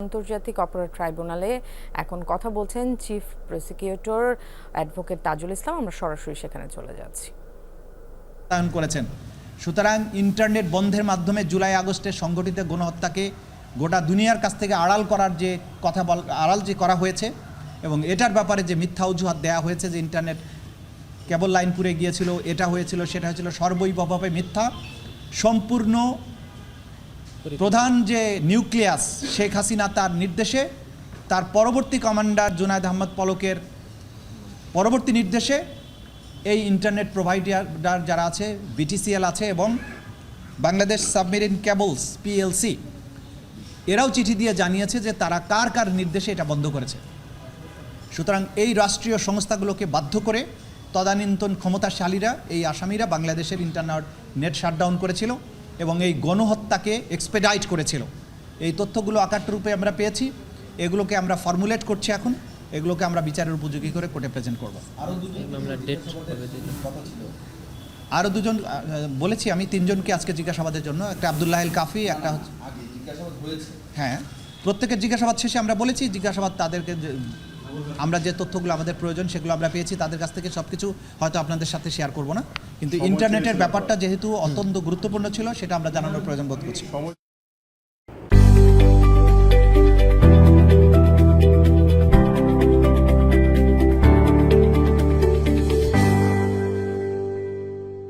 আন্তর্জাতিক অপরাধ ট্রাইব্যুনালে এখন কথা বলছেন chief prosecutor advocate Tajul Islam. আমরা সরাসরি সেখানে চলে যাচ্ছি। করেছেন। সুতরাং ইন্টারনেট বন্ধের মাধ্যমে জুলাই আগস্টে সংগঠিত গণহত্যাকে গোটা দুনিয়ার কাছ থেকে আড়াল করার যে আড়াল যে করা হয়েছে এবং এটার ব্যাপারে যে মিথ্যা অজুহাত দেওয়া হয়েছে যে ইন্টারনেট কেবল লাইন পুড়ে গিয়েছিল, এটা হয়েছিল, সেটা হয়েছিল, সর্বৈবভাবে মিথ্যা। সম্পূর্ণ প্রধান যে নিউক্লিয়াস শেখ হাসিনা তার নির্দেশে, তার পরবর্তী কমান্ডার জুনায়েদ আহমদ পলকের পরবর্তী নির্দেশে এই ইন্টারনেট প্রোভাইডার যারা আছে, বিটিসিএল আছে এবং বাংলাদেশ সাবমেরিন কেবলস পিএলসি, এরাও চিঠি দিয়ে জানিয়েছে যে তারা কার কার নির্দেশে এটা বন্ধ করেছে। সুতরাং এই রাষ্ট্রীয় সংস্থাগুলোকে বাধ্য করে তদানীন্তন ক্ষমতাশালীরা, এই আসামিরা বাংলাদেশের নেট শাটডাউন করেছিল এবং এই গণহত্যাকে এক্সপেডাইট করেছিল। এই তথ্যগুলো আকাররূপে আমরা পেয়েছি, এগুলোকে আমরা ফর্মুলেট করছি, এখন এগুলোকে আমরা বিচারের উপযোগী করে কোর্টে প্রেজেন্ট করব। আরও দুজন বলেছি আমি, তিনজনকে আজকে জিজ্ঞাসাবাদের জন্য, একটা আব্দুল্লাহ আল কাফি, একটা হচ্ছে হ্যাঁ, প্রত্যেকের জিজ্ঞাসাবাদ শেষে আমরা বলেছি জিজ্ঞাসাবাদ তাদেরকে আমরা যে তথ্যগুলো আমাদের প্রয়োজন সেগুলো আমরা পেয়েছি তাদের কাছ থেকে। সব কিছু হয়তো আপনাদের সাথে শেয়ার করব না, কিন্তু ইন্টারনেটের ব্যাপারটা যেহেতু অত্যন্ত গুরুত্বপূর্ণ ছিল সেটা আমরা জানানোর প্রয়োজন বোধ করছি।